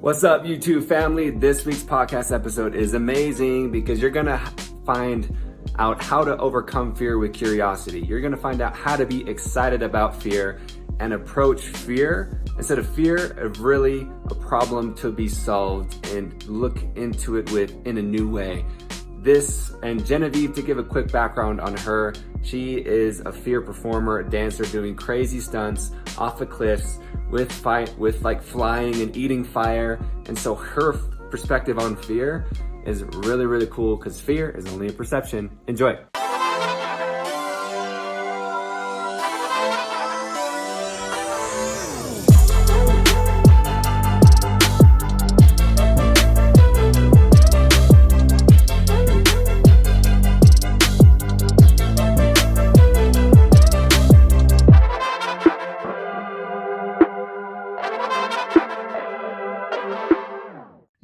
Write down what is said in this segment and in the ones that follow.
What's up, YouTube family? This week's podcast episode is amazing because you're gonna find out how to overcome fear with curiosity. You're gonna find out how to be excited about fear and approach fear instead of fear of really a problem to be solved and look into it in a new way. This and Genevieve, to give a quick background on her, she is a fear performer, dancer, doing crazy stunts off of cliffs with like flying and eating fire. And so her perspective on fear is really, really cool because fear is only a perception. Enjoy.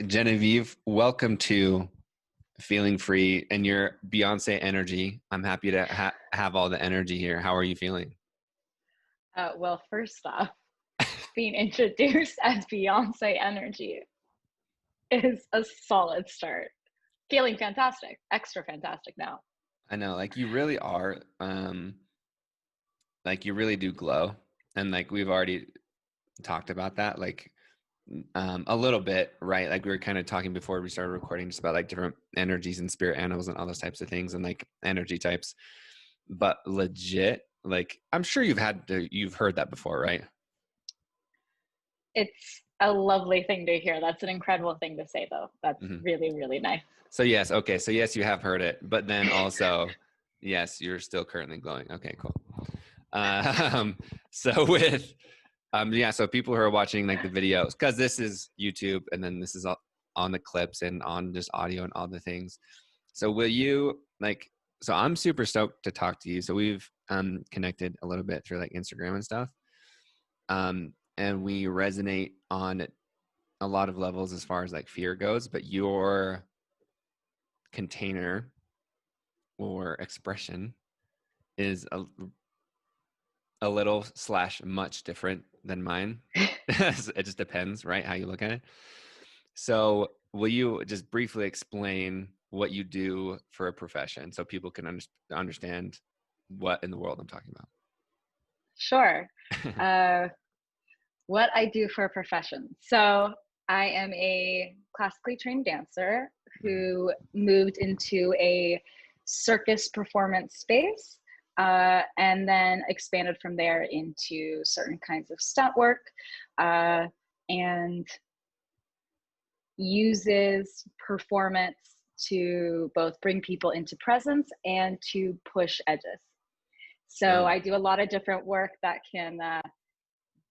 Genevieve, welcome to Feeling Free and your Beyonce energy. I'm happy to have all the energy here. How are you feeling? Well, first off, being introduced as Beyonce energy is a solid start. Feeling fantastic, extra fantastic now. I know, like you really are, like you really do glow. And like we've already talked about that, like a little bit, right? Like we were kind of talking before we started recording just about like different energies and spirit animals and all those types of things and like energy types. But legit, like I'm sure you've heard that before, right? It's a lovely thing to hear. That's an incredible thing to say, though. That's really, really nice. So yes, okay. So yes, you have heard it, but then also, yes, you're still currently glowing. Okay, cool. So with so people who are watching like the videos, because this is YouTube and then this is on the clips and on just audio and all the things. So will you so I'm super stoked to talk to you. So we've connected a little bit through like Instagram and stuff. And we resonate on a lot of levels as far as like fear goes, but your container or expression is a little / much different than mine. It just depends, right? How you look at it. So will you just briefly explain what you do for a profession so people can understand what in the world I'm talking about? Sure. What I do for a profession. So I am a classically trained dancer who moved into a circus performance space. And then expanded from there into certain kinds of stunt work, and uses performance to both bring people into presence and to push edges. So I do a lot of different work that can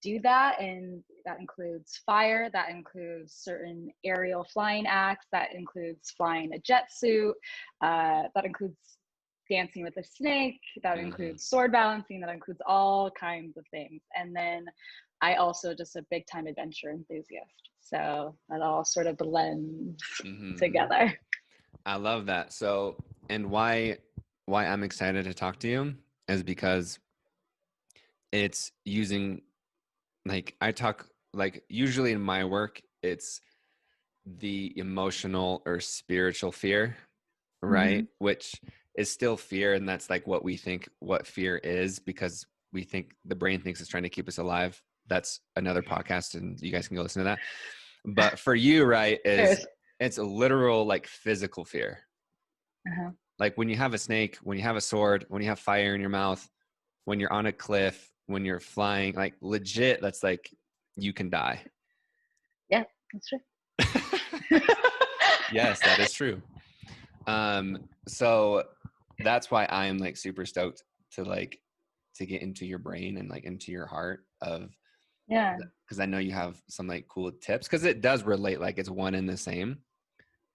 do that, and that includes fire, that includes certain aerial flying acts, that includes flying a jet suit, that includes dancing with a snake, that includes sword balancing, that includes all kinds of things. And then I also just a big time adventure enthusiast. So that all sort of blends together. I love that. So, and why I'm excited to talk to you is because it's using, like I talk, like usually in my work, it's the emotional or spiritual fear, right? Which is still fear. And that's like what we think what fear is, because we think the brain thinks it's trying to keep us alive. That's another podcast and you guys can go listen to that. But for you, right, it's a literal like physical fear. Like when you have a snake, when you have a sword, when you have fire in your mouth, when you're on a cliff, when you're flying, like legit, that's like you can die. Yeah, that's true. Yes, that is true. So that's why I am like super stoked to get into your brain and like into your heart because I know you have some like cool tips, because it does relate, like it's one and the same.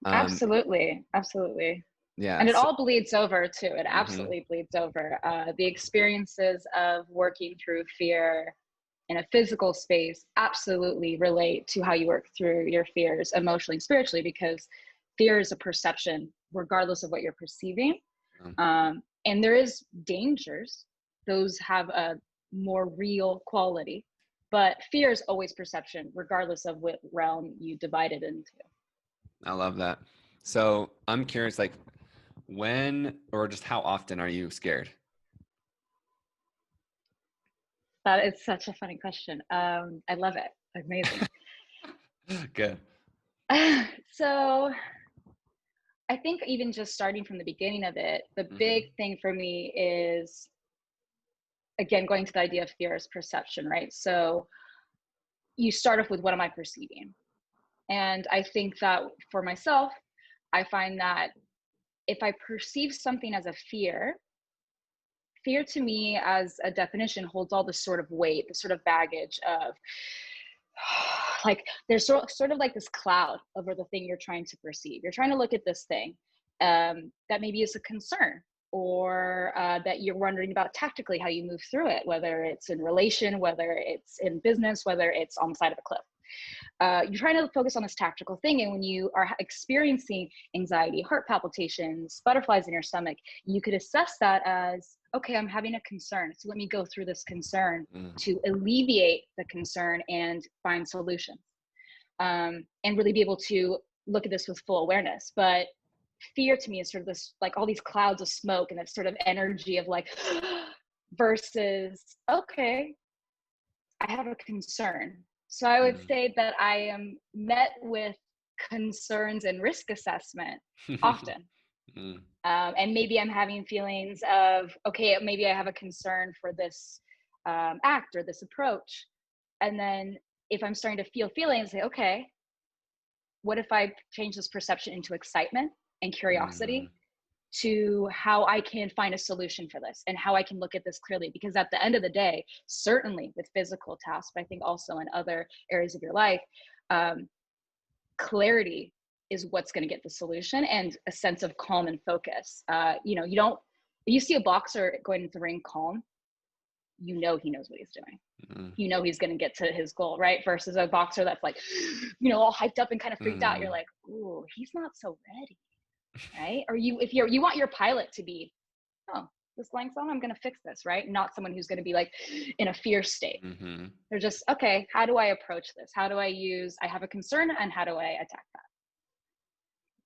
Absolutely. Yeah. And it all bleeds over too. It absolutely bleeds over. The experiences of working through fear in a physical space absolutely relate to how you work through your fears emotionally and spiritually, because fear is a perception regardless of what you're perceiving. And there is dangers. Those have a more real quality. But fear is always perception, regardless of what realm you divide it into. I love that. So I'm curious, like when or just how often are you scared? That is such a funny question. I love it. Amazing. Good. So I think even just starting from the beginning of it, the big thing for me is, again, going to the idea of fear as perception, right? So you start off with, what am I perceiving? And I think that for myself, I find that if I perceive something as a fear, fear to me as a definition holds all this sort of weight, the sort of baggage of like, there's sort of like this cloud over the thing you're trying to perceive. You're trying to look at this thing that maybe is a concern, or that you're wondering about tactically how you move through it, whether it's in relation, whether it's in business, whether it's on the side of a cliff. You're trying to focus on this tactical thing. And when you are experiencing anxiety, heart palpitations, butterflies in your stomach, you could assess that as, okay, I'm having a concern. So let me go through this concern to alleviate the concern and find solutions. And really be able to look at this with full awareness. But fear to me is sort of this, like all these clouds of smoke and that sort of energy of like, versus, okay, I have a concern. So I would say that I am met with concerns and risk assessment often. And maybe I'm having feelings of, okay, maybe I have a concern for this act or this approach. And then if I'm starting to feel feelings, say, okay, what if I change this perception into excitement and curiosity to how I can find a solution for this and how I can look at this clearly? Because at the end of the day, certainly with physical tasks, but I think also in other areas of your life, clarity is what's going to get the solution, and a sense of calm and focus. You see a boxer going into the ring calm, he knows what he's doing. He's going to get to his goal, right? Versus a boxer that's like, all hyped up and kind of freaked out. You're like, ooh, he's not so ready. Right? Or you want your pilot to be, oh, this light's on, I'm going to fix this, right? Not someone who's going to be like in a fear state. They're just, okay, how do I approach this? I have a concern, and how do I attack that?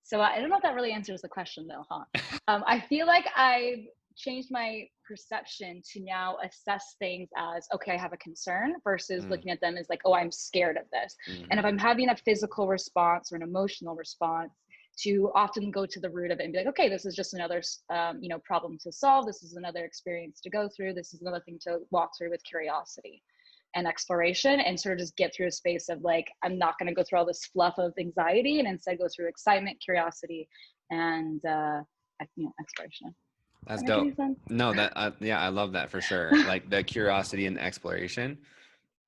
So I don't know if that really answers the question though, huh? I feel like I've changed my perception to now assess things as, okay, I have a concern, versus looking at them as like, oh, I'm scared of this. And if I'm having a physical response or an emotional response, to often go to the root of it and be like, okay, this is just another, problem to solve. This is another experience to go through. This is another thing to walk through with curiosity and exploration, and sort of just get through a space of like, I'm not going to go through all this fluff of anxiety, and instead go through excitement, curiosity, and exploration. That's dope. No, I love that for sure. Like the curiosity and the exploration,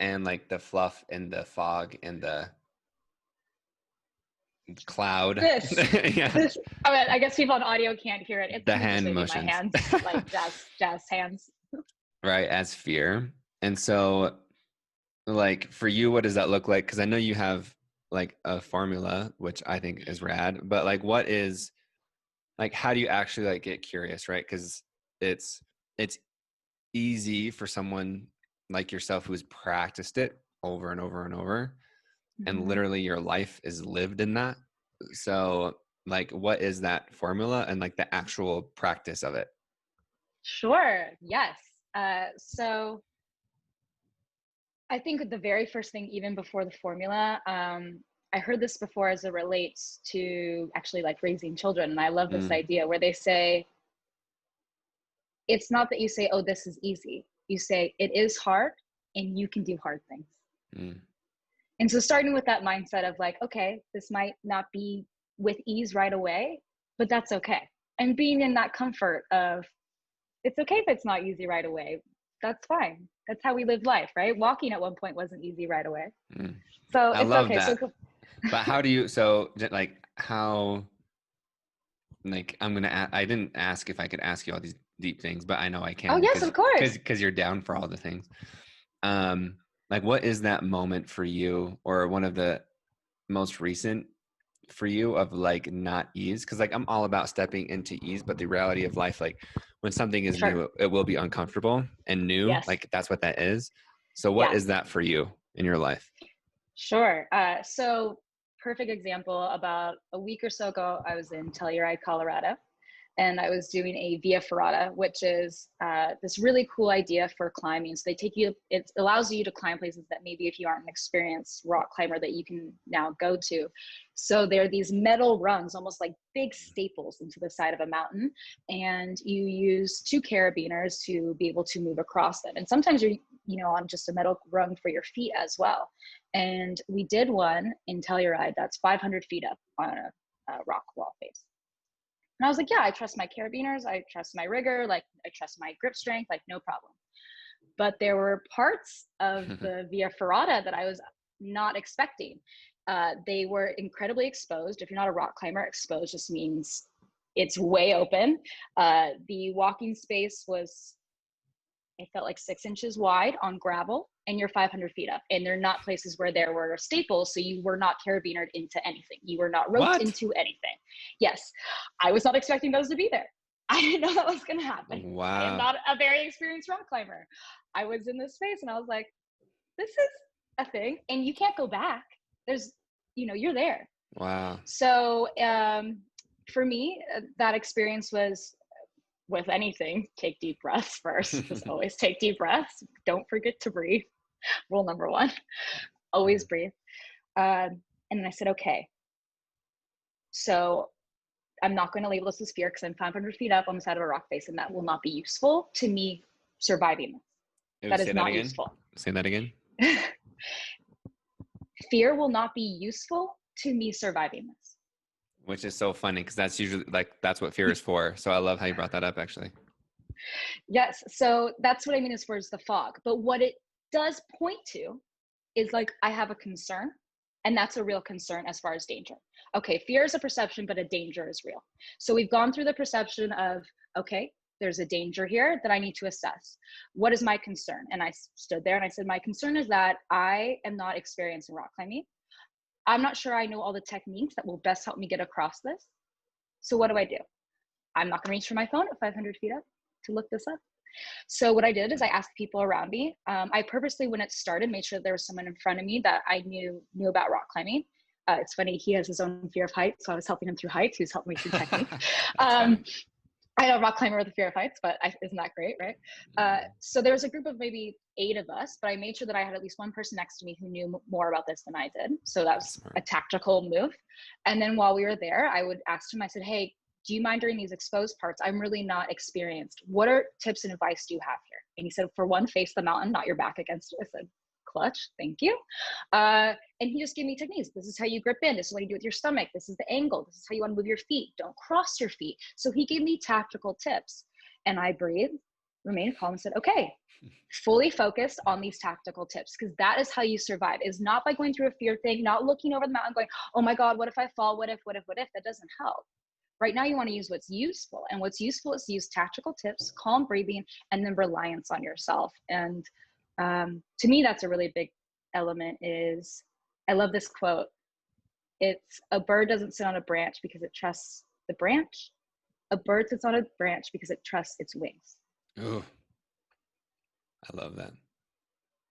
and like the fluff and the fog and the cloud. I guess people on audio can't hear it. It's the hand motions. My hands, like jazz hands. Right, as fear. And so, like for you, what does that look like? Because I know you have like a formula, which I think is rad. But like, what is, like, how do you actually like get curious, right? Because it's easy for someone like yourself who's practiced it over and over and over, and literally your life is lived in that. So like, what is that formula and like the actual practice of it? Sure. Yes. So I think the very first thing, even before the formula, I heard this before as it relates to actually like raising children. And I love this idea where they say, it's not that you say, oh, this is easy. You say it is hard and you can do hard things. And so starting with that mindset of like, okay, this might not be with ease right away, but that's okay. And being in that comfort of, it's okay if it's not easy right away. That's fine. That's how we live life, right? Walking at one point wasn't easy right away. So I it's love okay. that. But how do you, so like how, like I didn't ask if I could ask you all these deep things, but I know I can. Oh yes, of course. Because you're down for all the things. Like what is that moment for you, or one of the most recent for you, of like not ease? Because like I'm all about stepping into ease, but the reality of life, like when something is new, it will be uncomfortable and new. Yes. Like that's what that is. So what Yes. is that for you in your life? Sure. So perfect example, about a week or so ago, I was in Telluride, Colorado, and I was doing a Via Ferrata, which is this really cool idea for climbing. So they take you, it allows you to climb places that maybe if you aren't an experienced rock climber that you can now go to. So there are these metal rungs, almost like big staples into the side of a mountain. And you use two carabiners to be able to move across them. And sometimes you're, on just a metal rung for your feet as well. And we did one in Telluride that's 500 feet up on a rock wall face. And I was like, yeah, I trust my carabiners. I trust my rigor. Like, I trust my grip strength, like no problem. But there were parts of the Via Ferrata that I was not expecting. They were incredibly exposed. If you're not a rock climber, exposed just means it's way open. The walking space was, it felt like 6 inches wide on gravel, and you're 500 feet up. And they're not places where there were staples. So you were not carabinered into anything. You were not roped What? into anything. Yes. I was not expecting those to be there. I didn't know that was going to happen. Wow. I am not a very experienced rock climber. I was in this space and I was like, this is a thing. And you can't go back. There's, you're there. Wow. So for me, that experience was, with anything, take deep breaths first. Just always take deep breaths. Don't forget to breathe. Rule number 1, always breathe. And then I said, okay, so I'm not going to label this as fear because I'm 500 feet up on the side of a rock face, and that will not be useful to me surviving this. That is not useful. Say that again. Fear will not be useful to me surviving this. Which is so funny because that's usually that's what fear is for. So I love how you brought that up, actually. Yes. So that's what I mean as far as the fog. But what it does point to is like, I have a concern, and that's a real concern as far as danger. Okay, fear is a perception, but a danger is real. So we've gone through the perception of, okay, there's a danger here that I need to assess. What is my concern? And I stood there and I said, my concern is that I am not experienced in rock climbing. I'm not sure I know all the techniques that will best help me get across this. So what do? I'm not going to reach for my phone at 500 feet up to look this up. So what I did is I asked people around me. I purposely, when it started, made sure there was someone in front of me that I knew about rock climbing. It's funny, he has his own fear of heights, so I was helping him through heights. He was helping me through technique. I know a rock climber with a fear of heights, but isn't that great, right? So there was a group of maybe 8 of us, but I made sure that I had at least one person next to me who knew more about this than I did. So that was a tactical move. And then while we were there, I would ask him, I said, hey, do you mind during these exposed parts? I'm really not experienced. What are tips and advice do you have here? And he said, for one, face the mountain, not your back against it. I said, clutch, thank you. And he just gave me techniques. This is how you grip in. This is what you do with your stomach. This is the angle. This is how you want to move your feet. Don't cross your feet. So he gave me tactical tips, and I breathed, remained calm, and said, okay, fully focused on these tactical tips, because that is how you survive. Is not by going through a fear thing, not looking over the mountain going, oh my God, what if I fall? What if? That doesn't help. Right now, you want to use what's useful. And what's useful is to use tactical tips, calm breathing, and then reliance on yourself. And to me, that's a really big element. Is, I love this quote. It's, a bird doesn't sit on a branch because it trusts the branch. A bird sits on a branch because it trusts its wings. Oh, I love that.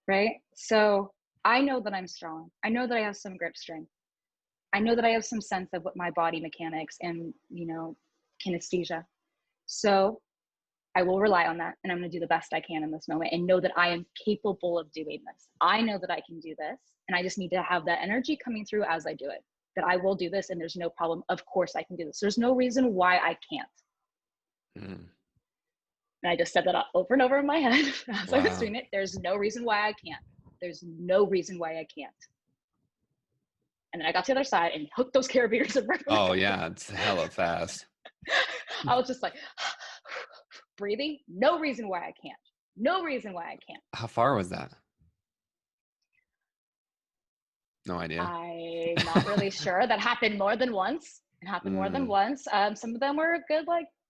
Right? So I know that I'm strong. I know that I have some grip strength. I know that I have some sense of what my body mechanics and, kinesthesia. So I will rely on that, and I'm going to do the best I can in this moment and know that I am capable of doing this. I know that I can do this, and I just need to have that energy coming through as I do it, that I will do this and there's no problem. Of course I can do this. There's no reason why I can't. And I just said that over and over in my head as I was doing it. There's no reason why I can't. There's no reason why I can't. And then I got to the other side and hooked those carabiners and oh yeah, it's hella fast. I was just like breathing. No reason why I can't. No reason why I can't. How far was that? No idea. I'm not really sure. That happened more than once. It happened more than once. Some of them were a good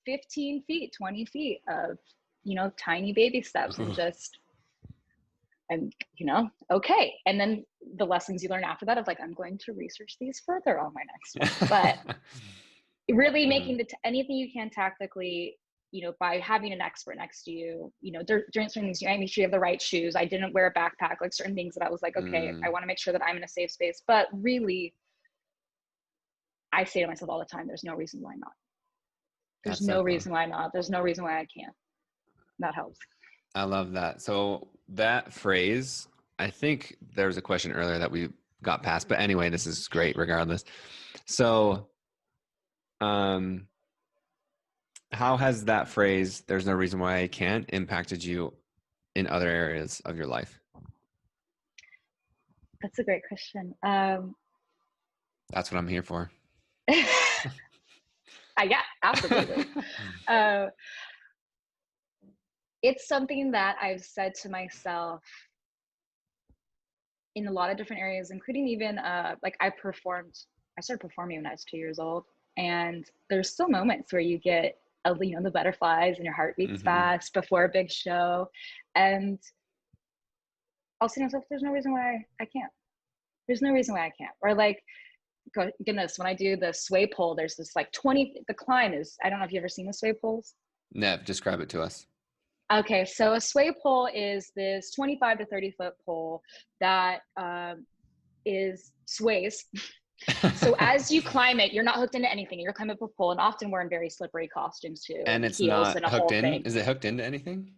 15 feet, 20 feet of, tiny baby steps and just, and okay. And then the lessons you learn after that of I'm going to research these further on my next one. But really making anything you can tactically by having an expert next to you, during certain things, I make sure you have the right shoes. I didn't wear a backpack, like certain things that I was like, okay, I want to make sure that I'm in a safe space. But really, I say to myself all the time, there's no reason why not. There's no reason why not. There's no reason why I can't. That helps. I love that. So that phrase, I think there was a question earlier that we got past, but anyway, this is great regardless. So, how has that phrase, there's no reason why I can't, impacted you in other areas of your life? That's a great question. That's what I'm here for. Yeah, absolutely. It's something that I've said to myself in a lot of different areas, including even like I started performing when I was 2 years old. And there's still moments where you get the butterflies and your heart beats fast before a big show. And I'll say to myself, there's no reason why I can't. There's no reason why I can't. Or like, goodness, when I do the sway pole, there's this like the climb is, I don't know if you've ever seen the sway poles. No, describe it to us. Okay, so a sway pole is this 25 to 30 foot pole that sways. So as you climb it, you're not hooked into anything. You're climbing up a pole, and often we're in very slippery costumes too, And it's heels not and a hooked whole in? thing. Is it hooked into anything?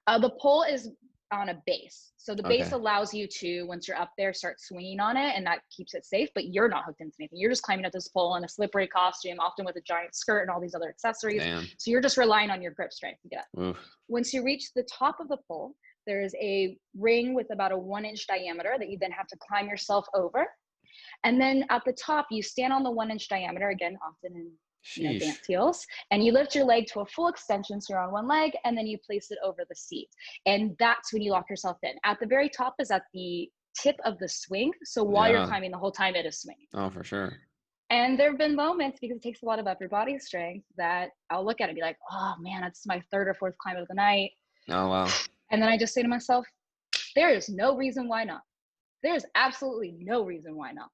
The pole is on a base. So the base Okay. allows you to, once you're up there, start swinging on it, and that keeps it safe, but you're not hooked into anything. You're just climbing up this pole in a slippery costume, often with a giant skirt and all these other accessories. Damn. So you're just relying on your grip strength to get up. Oof. Once you reach the top of the pole, there is a ring with about a 1-inch diameter that you then have to climb yourself over. And then at the top, you stand on the 1-inch diameter, again, often in dance heels, and you lift your leg to a full extension, so you're on one leg, and then you place it over the seat. And that's when you lock yourself in. At the very top is at the tip of the swing. So while you're climbing, the whole time it is swinging. Oh, for sure. And there have been moments, because it takes a lot of upper body strength, that I'll look at it and be like, oh man, that's my 3rd or 4th climb of the night. Oh, wow. And then I just say to myself, there is no reason why not. There's absolutely no reason why not.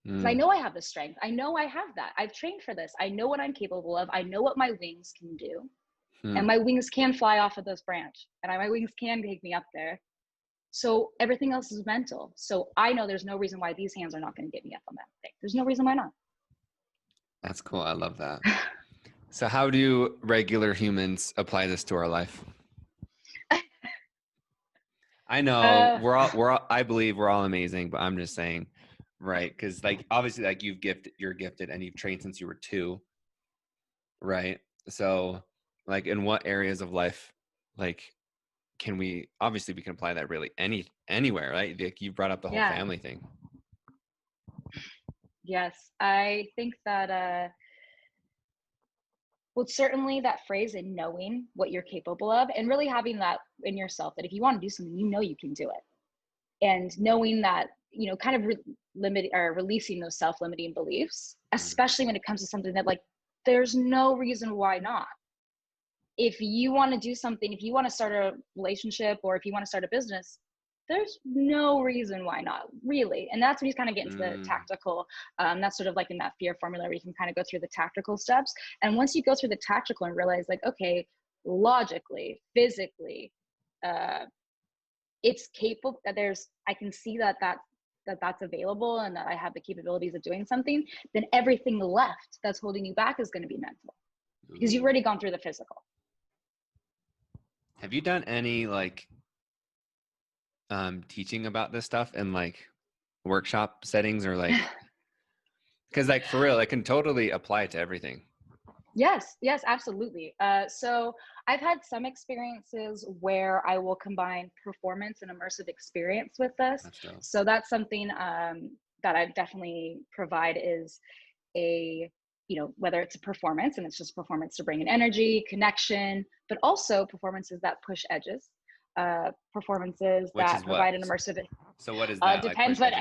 Because I know I have the strength. I know I have that. I've trained for this. I know what I'm capable of. I know what my wings can do. And my wings can fly off of this branch. And my wings can take me up there. So everything else is mental. So I know there's no reason why these hands are not going to get me up on that thing. There's no reason why not. That's cool. I love that. So how do regular humans apply this to our life? I know I believe we're all amazing, but I'm just saying, right? Because like obviously, like you're gifted, and you've trained since you were 2, right? So like, in what areas of life, like, we can apply that really anywhere, right? Like you brought up the whole family thing. Yes, I think that well, certainly that phrase, in knowing what you're capable of, and really having that in yourself, that if you want to do something, you can do it. And knowing that, kind of releasing those self-limiting beliefs, especially when it comes to something that, like, there's no reason why not. If you want to do something, if you want to start a relationship, or if you want to start a business, there's no reason why not, really. And that's when you kind of get into the tactical. That's sort of like in that F.E.A.R formula, where you can kind of go through the tactical steps. And once you go through the tactical and realize, like, okay, logically, physically, it's capable, that I can see that's available, and that I have the capabilities of doing something, then everything left that's holding you back is going to be mental, because you've already gone through the physical. Have you done any like teaching about this stuff in like workshop settings, or like, because like for real, it can totally apply to everything? Yes, absolutely. So I've had some experiences where I will combine performance and immersive experience with this. So that's something that I definitely provide, is whether it's a performance, and it's just performance to bring in energy, connection, but also performances that push edges, performances that provide an immersive. So what is that? Depends what.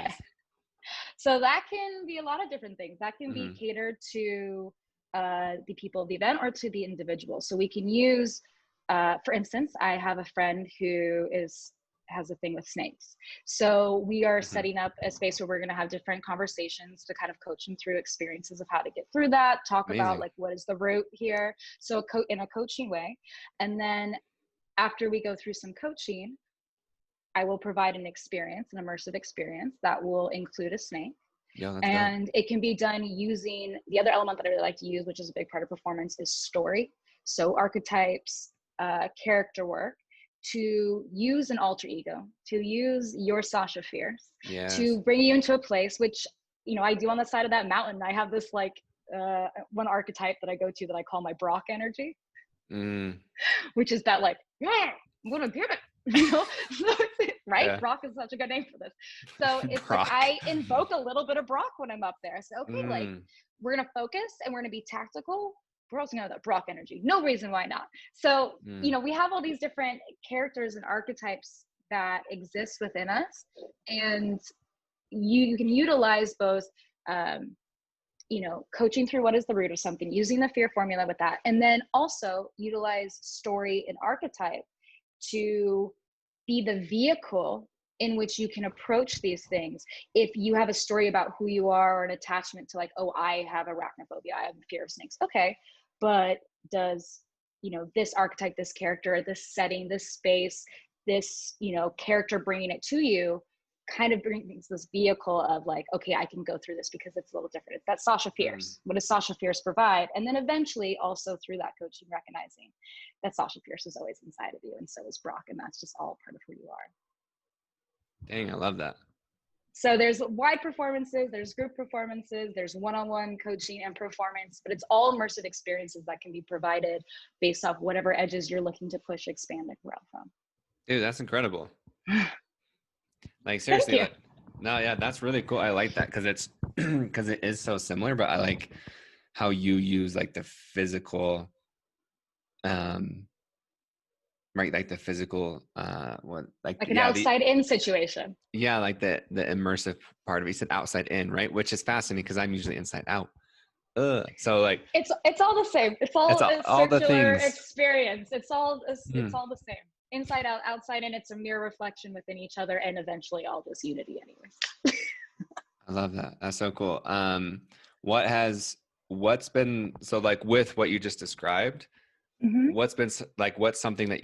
So that can be a lot of different things. That can be catered to the people of the event, or to the individual. So we can use, for instance, I have a friend who is has a thing with snakes. So we are Mm-hmm. setting up a space where we're going to have different conversations to kind of coach them through experiences of how to get through that, talk about Amazing. like what is the root here. So in a coaching way. And then after we go through some coaching, I will provide an experience, an immersive experience that will include a snake. Yeah, that's dope. And it can be done using the other element that I really like to use, which is a big part of performance, is story. So archetypes, character work, to use an alter ego, to use your Sasha Fierce, Yes. to bring you into a place, which, you know, I do on the side of that mountain. I have this like one archetype that I go to that I call my Brock energy, which is that like, yeah, I'm gonna get it. You know, right? Yeah. Brock is such a good name for this. So it's Brock. like I invoke a little bit of Brock when I'm up there. So okay, like we're gonna focus and we're gonna be tactical. We're also gonna have that Brock energy. No reason why not. So you know, we have all these different characters and archetypes that exist within us, and you can utilize both. You know, coaching through what is the root of something, using the F.E.A.R formula with that, and then also utilize story and archetype to be the vehicle in which you can approach these things. If you have a story about who you are or an attachment to like, oh, I have arachnophobia, I have a fear of snakes. Okay, but does, you know, this archetype, this character, this setting, this space, this, you know, character bringing it to you kind of brings this vehicle of like, okay, I can go through this because it's a little different. It's that Sasha Fierce. What does Sasha Fierce provide? And then eventually also through that coaching, recognizing that Sasha Fierce is always inside of you, and so is Brock, and that's just all part of who you are. Dang, I love that. So there's wide performances, there's group performances, there's one-on-one coaching and performance, but it's all immersive experiences that can be provided based off whatever edges you're looking to push, expand, and grow from. Dude, that's incredible. Like seriously, like, no, yeah, that's really cool. I like that because it's because it is so similar, but I like how you use like the physical, right, like the physical, what, like an outside in situation. Yeah, like the immersive part of it. You said outside in, right? Which is fascinating because I'm usually inside out. So like it's all the same. It's all a all the circular things. experience. It's all the same. Inside out, outside in. It's a mirror reflection within each other, and eventually all this unity anyways. I love that. That's so cool. What's been, so like with what you just described, what's been like, what's something that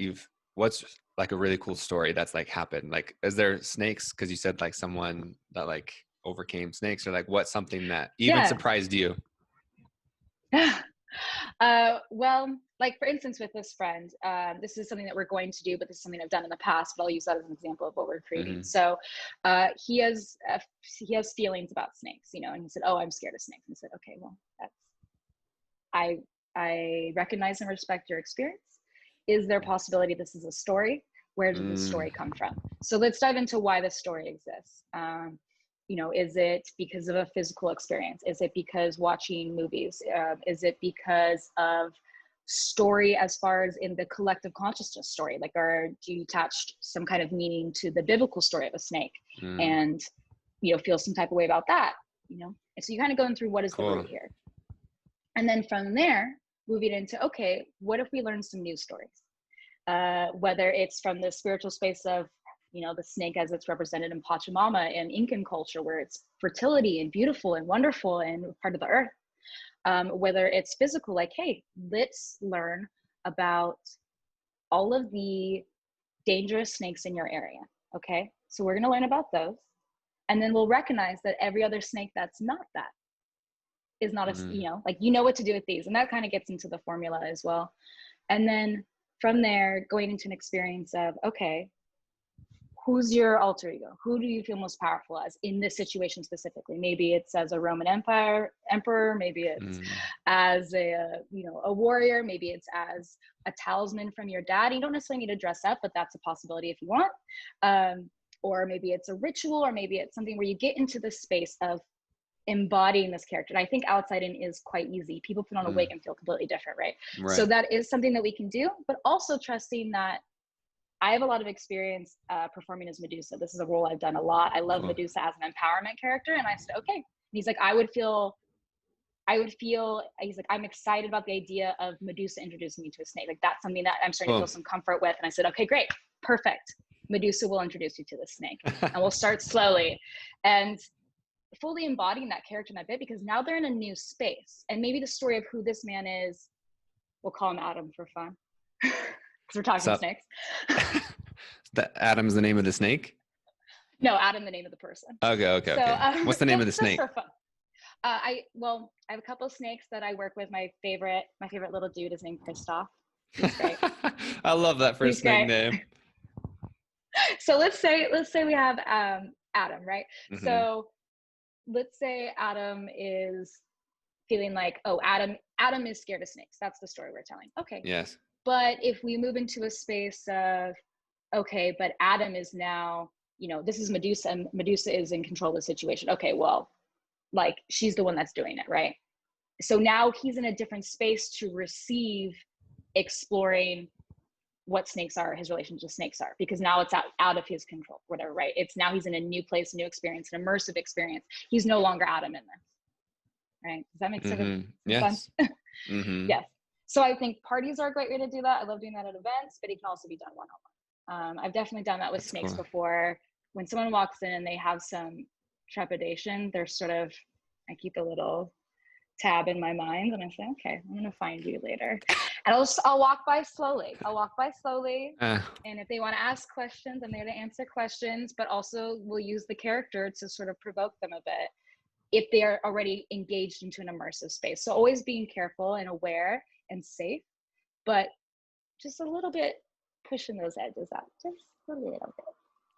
what's like a really cool story that's like happened? Like, is there snakes? Cause you said like someone that like overcame snakes, or like what's something that even surprised you? Well, like for instance, with this friend, this is something that we're going to do, but this is something I've done in the past, but I'll use that as an example of what we're creating. So he has feelings about snakes, you know, and he said, oh, I'm scared of snakes. And I said, okay, well, I recognize and respect your experience. Is there a possibility this is a story? Where did this story come from? So let's dive into why this story exists. You know, is it because of a physical experience? Is it because watching movies? Is it because of story as far as in the collective consciousness story? Like, do you attach some kind of meaning to the biblical story of a snake and, you know, feel some type of way about that, you know? And so you kind of going through what is the root here. And then from there, moving into, okay, what if we learn some new stories? Whether it's from the spiritual space of, you know, the snake as it's represented in Pachamama and Incan culture, where it's fertility and beautiful and wonderful and part of the earth. Whether it's physical, like, hey, let's learn about all of the dangerous snakes in your area. Okay, so we're going to learn about those. And then we'll recognize that every other snake that's not that is not a, you know, like, you know what to do with these. And that kind of gets into the formula as well. And then from there, going into an experience of, okay, who's your alter ego? Who do you feel most powerful as in this situation specifically? Maybe it's as a Roman emperor, maybe it's as a, you know, a warrior, maybe it's as a talisman from your dad. You don't necessarily need to dress up, but that's a possibility if you want. Or maybe it's a ritual, or maybe it's something where you get into the space of embodying this character. And I think outside in is quite easy. People put on a wig and feel completely different, right? So that is something that we can do, but also trusting that I have a lot of experience performing as Medusa. This is a role I've done a lot. I love Medusa as an empowerment character. And I said, okay. And he's like, I would feel, he's like, I'm excited about the idea of Medusa introducing me to a snake. Like, that's something that I'm starting to feel some comfort with. And I said, okay, great, perfect. Medusa will introduce you to the snake, and we'll start slowly and fully embodying that character in that bit, because now they're in a new space. And maybe the story of who this man is, we'll call him Adam for fun, because we're talking snakes. Adam's the name of the snake? No, Adam, the name of the person. Okay. What's the name of the snake? Just for fun. I have a couple of snakes that I work with. My favorite little dude is named Kristoff. He's great. I love that for a snake name. So let's say we have Adam, right? Mm-hmm. So let's say Adam is feeling like, oh, Adam is scared of snakes. That's the story we're telling. Okay. Yes. But if we move into a space of, okay, but Adam is now, this is Medusa, and Medusa is in control of the situation. Okay, well, like, she's the one that's doing it, right? So now he's in a different space to receive exploring what snakes are, his relationship to snakes are, because now it's out of his control, whatever, right? It's now he's in a new place, new experience, an immersive experience. He's no longer Adam in this, right? Does that make sense? Yes. Mm-hmm. Yes. So I think parties are a great way to do that. I love doing that at events, but it can also be done one-on-one. I've definitely done that with snakes before. When someone walks in and they have some trepidation, they're sort of, I keep a little tab in my mind and I say, okay, I'm going to find you later. And I'll walk by slowly. And if they want to ask questions, I'm there to answer questions, but also we'll use the character to sort of provoke them a bit if they are already engaged into an immersive space. So always being careful and aware and safe, but just a little bit pushing those edges out, just a little bit.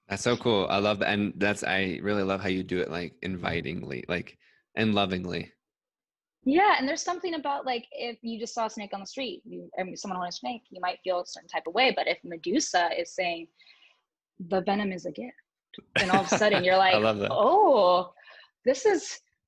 That's so cool. I love that. And I really love how you do it, like, invitingly, like, and lovingly. Yeah. And there's something about, like, if you just saw a snake on the street, someone on a snake, you might feel a certain type of way. But if Medusa is saying the venom is a gift, then all of a sudden you're like, I love that. Oh,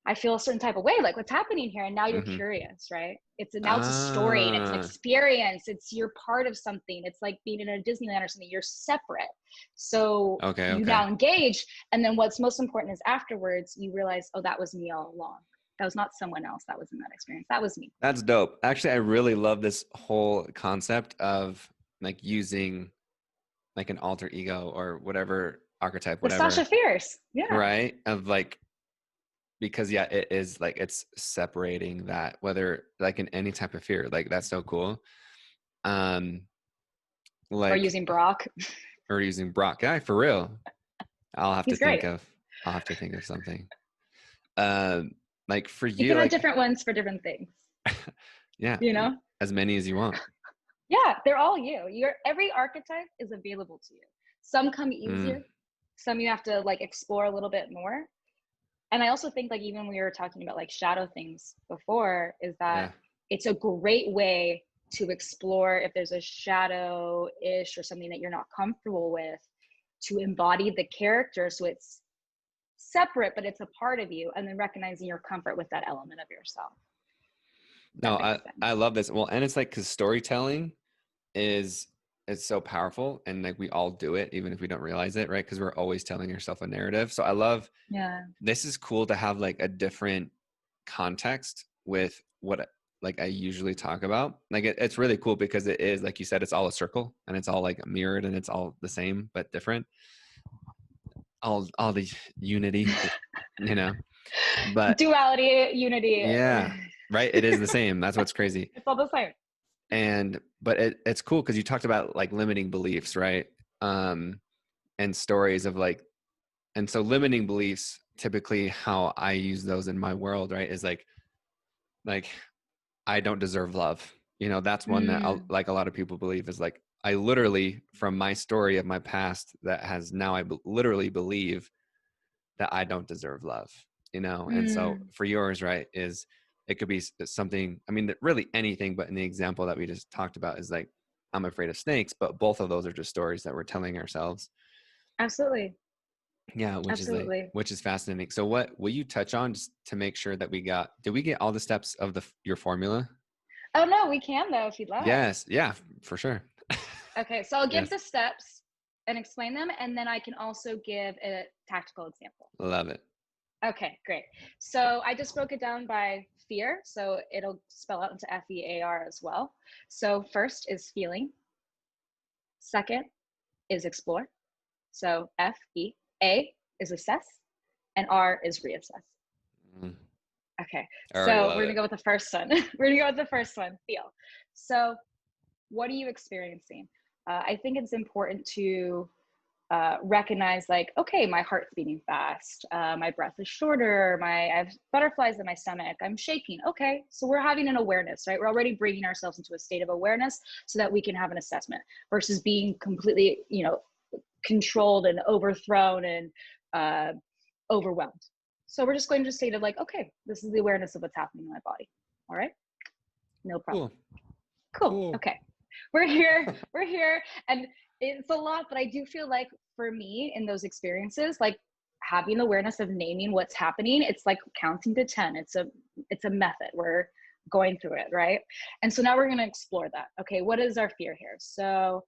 I feel a certain type of way, like, what's happening here? And now you're curious, right? It's a story, and it's an experience. You're part of something. It's like being in a Disneyland or something. You're separate. So you now engage. And then what's most important is afterwards, you realize, oh, that was me all along. That was not someone else that was in that experience. That was me. That's dope. Actually, I really love this whole concept of, like, using, like, an alter ego or whatever archetype, whatever. The Sasha Fierce. Yeah. Right. Of, like, because it is, like, it's separating that, whether, like, in any type of fear, like, that's so cool. Like, or using Brock. Yeah, for real. I'll have to think of something. Like, for you can like, have different ones for different things. Yeah. As many as you want. Yeah, they're all you. Every archetype is available to you. Some come easier. Some you have to, like, explore a little bit more. And I also think, like, even when we were talking about, like, shadow things before, is that it's a great way to explore if there's a shadow-ish or something that you're not comfortable with, to embody the character so it's separate, but it's a part of you, and then recognizing your comfort with that element of yourself. No, I love this. Well, and it's like, because storytelling it's so powerful, and, like, we all do it even if we don't realize it, right? Because we're always telling yourself a narrative. So I love, this is cool to have, like, a different context with what, like, I usually talk about. Like, it's really cool because it is, like you said, it's all a circle, and it's all, like, mirrored, and it's all the same but different. All the unity, but duality, unity. Yeah, right. It is the same. That's what's crazy. It's all the same. But it's cool because you talked about, like, limiting beliefs, right? And stories of, like, and so limiting beliefs, typically how I use those in my world, right, is like I don't deserve love. That's one that like a lot of people believe is, like, I literally, from my story of my past that has now, I literally believe that I don't deserve love, and so for yours, right, is it could be something, I mean, really anything, but in the example that we just talked about is, like, I'm afraid of snakes, but both of those are just stories that we're telling ourselves. Absolutely. Yeah, which is fascinating. So what will you touch on, just to make sure that did we get all the steps of your formula? Oh no, we can though, if you'd like. Yes. Yeah, for sure. Okay. So I'll give the steps and explain them. And then I can also give a tactical example. Love it. Okay, great. So I just broke it down by fear. So it'll spell out into F.E.A.R as well. So first is feeling. Second is explore. So F-E-A is assess, and R is reassess. Mm. Okay, I already so love we're gonna it. go with the first one. We're gonna go with the first one, feel. So what are you experiencing? I think it's important to recognize, like, okay, my heart's beating fast, my breath is shorter, I have butterflies in my stomach, I'm shaking. Okay, so we're having an awareness, right? We're already bringing ourselves into a state of awareness so that we can have an assessment versus being completely, controlled and overthrown and overwhelmed. So we're just going to a state of like, okay, this is the awareness of what's happening in my body. All right, no problem. Cool. Okay, we're here. We're here, and it's a lot, but I do feel like for me in those experiences, like having awareness of naming what's happening, it's like counting to 10. It's a method. We're going through it, right? And so now we're going to explore that. Okay, what is our fear here? So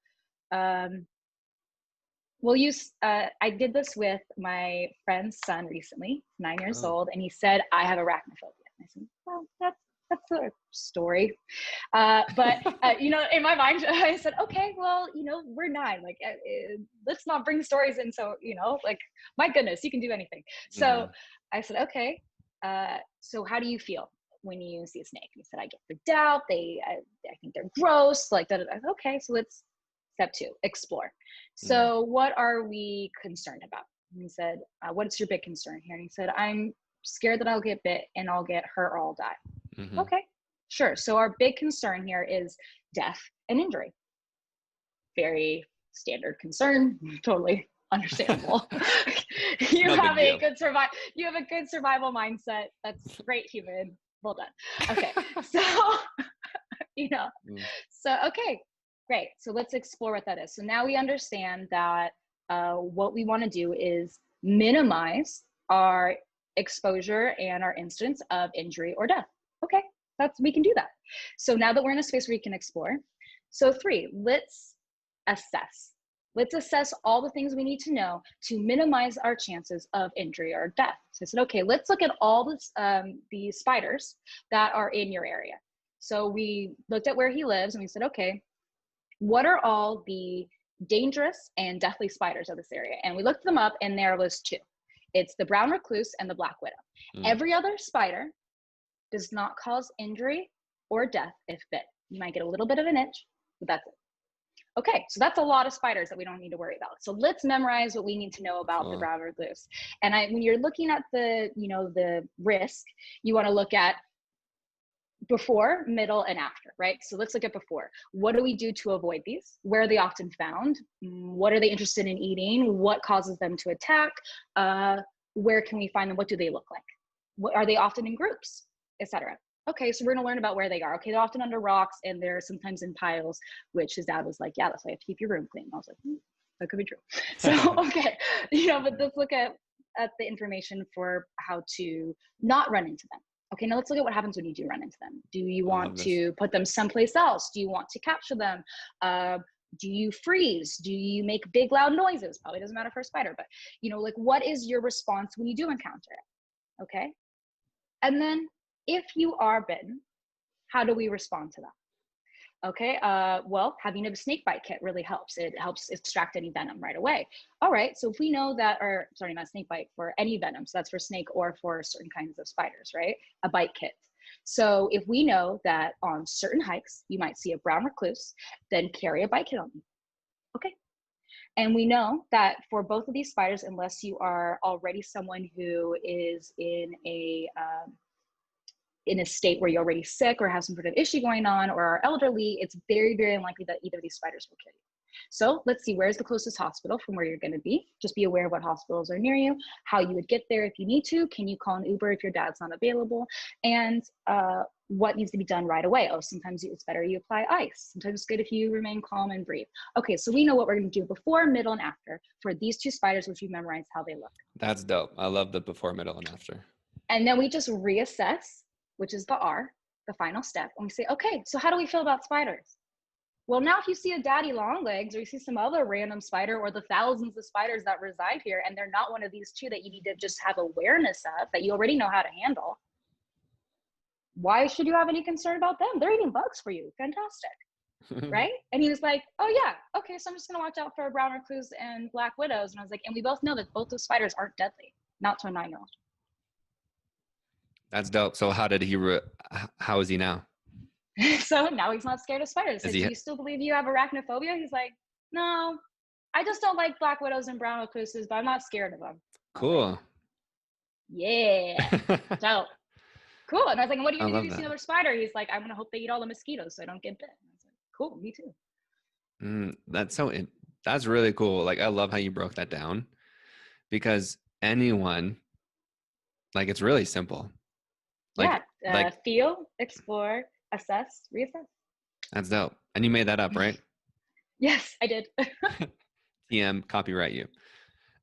we'll use, I did this with my friend's son recently, 9 years old, and he said, I have arachnophobia. I said, well, that's a story. But in my mind, I said, okay, well, we're 9. Like, let's not bring stories in. So, like, my goodness, you can do anything. So I said, okay, so how do you feel when you see a snake? He said, I get freaked out. I think they're gross. Like, okay, so let's step 2, explore. So what are we concerned about? And he said, what's your big concern here? And he said, I'm scared that I'll get bit and I'll get hurt or I'll die. Okay, sure. So our big concern here is death and injury. Very standard concern, totally understandable. You have a good survival mindset. That's great, human. Well done. Okay, so so okay, great. So let's explore what that is. So now we understand that what we want to do is minimize our exposure and our instance of injury or death. Okay, we can do that. So now that we're in a space where we can explore. So 3, let's assess. Let's assess all the things we need to know to minimize our chances of injury or death. So I said, okay, let's look at all the spiders that are in your area. So we looked at where he lives and we said, okay, what are all the dangerous and deathly spiders of this area? And we looked them up and there was 2. It's the brown recluse and the black widow. Every other spider does not cause injury or death if bit. You might get a little bit of an itch, but that's it. Okay, so that's a lot of spiders that we don't need to worry about. So let's memorize what we need to know about the brown recluse. And when you're looking at the risk, you want to look at before, middle, and after, right? So let's look at before. What do we do to avoid these? Where are they often found? What are they interested in eating? What causes them to attack? Where can we find them? What do they look like? What are they often in groups, etc.? Okay, so we're gonna learn about where they are. Okay, they're often under rocks and they're sometimes in piles, which his dad was like, yeah, that's why you have to keep your room clean. I was like, that could be true. So, okay, but let's look at the information for how to not run into them. Okay, now let's look at what happens when you do run into them. Do you want to put them someplace else? Do you want to capture them? Do you freeze? Do you make big loud noises? Probably doesn't matter for a spider, but like, what is your response when you do encounter it? Okay, and then if you are bitten, how do we respond to that? Okay, well, having a snake bite kit really helps. It helps extract any venom right away. All right, so if we know that, or sorry, not snake bite, for any venom, so that's for snake or for certain kinds of spiders, right? A bite kit. So if we know that on certain hikes, you might see a brown recluse, then carry a bite kit on you. Okay. And we know that for both of these spiders, unless you are already someone who is in a state where you're already sick or have some sort of issue going on or are elderly, it's very, very unlikely that either of these spiders will kill you. So let's see, where's the closest hospital from where you're going to be? Just be aware of what hospitals are near you, how you would get there if you need to. Can you call an Uber if your dad's not available? And what needs to be done right away? Oh, sometimes it's better you apply ice. Sometimes it's good if you remain calm and breathe. Okay, so we know what we're going to do before, middle, and after for these 2 spiders, which we memorized how they look. That's dope. I love the before, middle, and after. And then we just reassess, which is the R, the final step. And we say, okay, so how do we feel about spiders? Well, now if you see a daddy long legs or you see some other random spider or the thousands of spiders that reside here, and they're not one of these 2 that you need to just have awareness of, that you already know how to handle, why should you have any concern about them? They're eating bugs for you. Fantastic. right? And he was like, oh yeah, okay, so I'm just gonna watch out for brown recluse and black widows. And I was like, and we both know that both those spiders aren't deadly, not to a 9-year-old. That's dope. So how is he now? So now he's not scared of spiders. I Is said, do he you still believe you have arachnophobia? He's like, no, I just don't like black widows and brown recluses, but I'm not scared of them. Like, cool? yeah, dope. Cool. And I was like, what are you I gonna do love if you see that. another spider? He's like, I'm gonna hope they eat all the mosquitoes so I don't get bit. I was like, cool, me too. That's really cool. Like I love how you broke that down because anyone, like it's really simple. Yeah. Like Feel, explore, assess, reassess. that's dope. And you made that up, right? Yes, I did. TM, copyright you.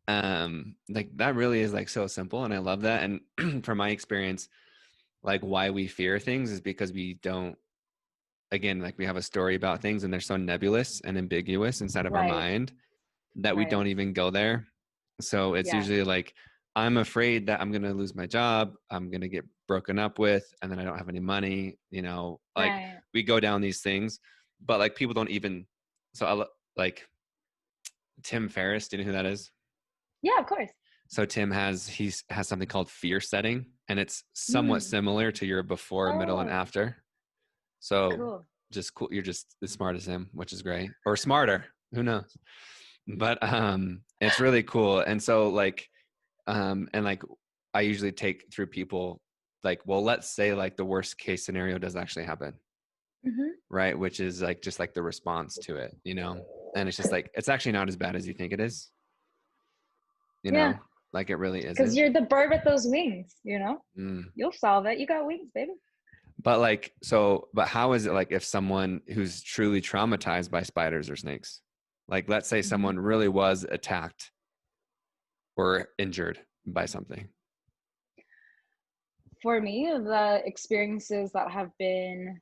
Like that really is like so simple, and I love that. And from my experience, like why we fear things is because we don't. Again, like we have a story about things, and they're so nebulous and ambiguous inside of our Right. mind that we Right. don't even go there. So it's Yeah. usually like, I'm afraid that I'm going to lose my job. I'm going to get broken up with, and then I don't have any money. Like Right. we go down these things, but like people don't even. So like Tim Ferriss. Do you know who that is? Yeah, of course. So he has something called fear setting, and it's somewhat Mm. similar to your before, middle, and Oh, after. So cool. just cool. You're just as smart as him, which is great, or smarter. Who knows? But it's really cool. And so like and like I usually take through people like, well, let's say like the worst case scenario does actually happen, Mm-hmm. right? Which is like just like the response to it, and it's just like it's actually not as bad as you think it is, you Yeah, know like it really because isn't. you're the bird with those wings, Mm. You'll solve it. You got wings, baby. But like but how is it like if someone who's truly traumatized by spiders or snakes, like let's say Mm-hmm. someone really was attacked or injured by something? For me, the experiences that have been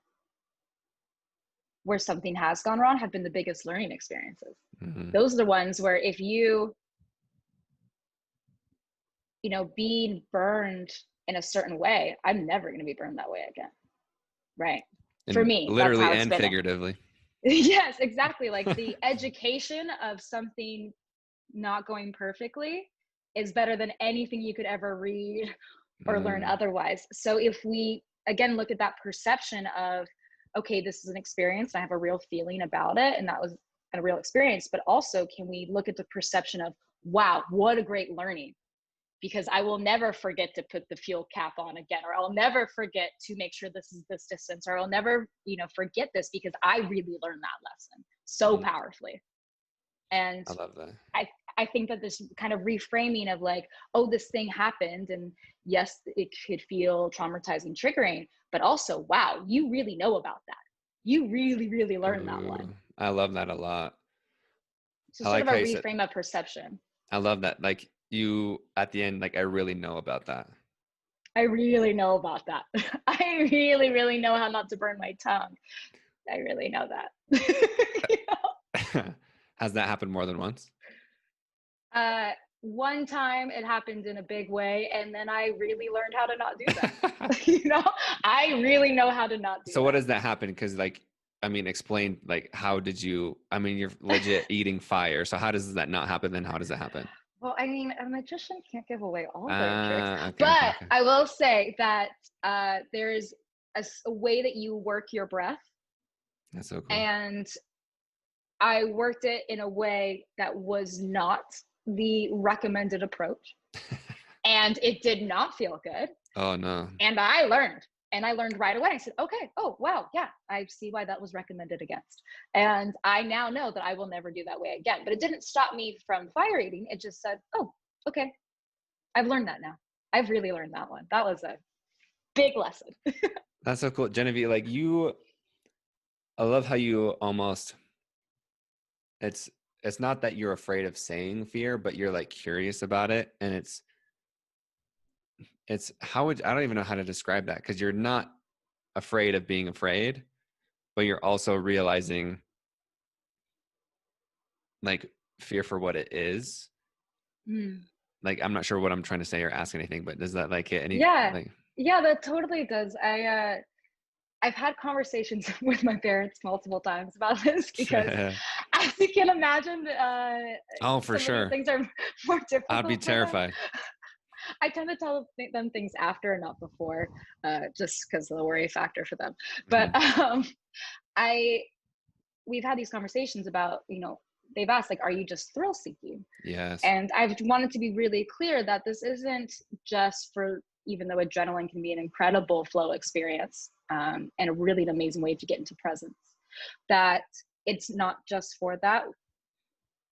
where something has gone wrong have been the biggest learning experiences. Mm-hmm. Those are the ones where if being burned in a certain way, I'm never going to be burned that way again. Right. For And me, that's literally how it's and been. figuratively. Yes, exactly. Like the education of something not going perfectly is better than anything you could ever read or learn Mm. otherwise. So if we again look at that perception of, okay, this is an experience, I have a real feeling about it, and that was a real experience, but also can we look at the perception of, wow, what a great learning, because I will never forget to put the fuel cap on again, or I'll never forget to make sure this is this distance, or I'll never, forget this because I really learned that lesson so Mm. powerfully. And I love that. I think that this kind of reframing of like, oh, this thing happened, and yes, it could feel traumatizing, triggering, but also, wow, you really know about that. You really, really learned that Ooh, one. I love that a lot. So I sort like of how a you said, reframe of perception. I love that. Like you at the end, like I really know about that. I really know about that. I really, really know how not to burn my tongue. I really know that. you Has that happened more than once? uh, one time it happened in a big way, and then I really learned how to not do that. I really know how to not do So what that. does that happen? Because like, I mean, explain like how did you? I mean, you're legit eating fire. So how does that not happen? Then how does it happen? Well, I mean, a magician can't give away all their tricks, Okay, okay, but okay. I will say that there's a way that you work your breath, That's so cool. and I worked it in a way that was not the recommended approach, and it did not feel good. Oh no. And I learned right away. I said, okay, oh, wow, yeah, I see why that was recommended against. And I now know that I will never do that way again. But it didn't stop me from fire eating. It just said, oh, okay, I've learned that now. I've really learned that one. That was a big lesson. That's so cool. Genevieve, like I love how you almost it's it's not that you're afraid of saying fear, but you're like curious about it. And it's I don't even know how to describe that because you're not afraid of being afraid, but you're also realizing like fear for what it is. Mm. Like I'm not sure what I'm trying to say or ask anything, but does that like hit any Yeah. like Yeah, that totally does. I've had conversations with my parents multiple times about this because, as you can imagine, Oh, for some of these sure. things are more I'd be difficult for them. terrified. I tend to tell them things after and not before, just because of the worry factor for them. But Mhm. I we've had these conversations about, they've asked like, are you just thrill seeking? Yes. And I've wanted to be really clear that this isn't just for, even though adrenaline can be an incredible flow experience, and a really amazing way to get into presence, that it's not just for that.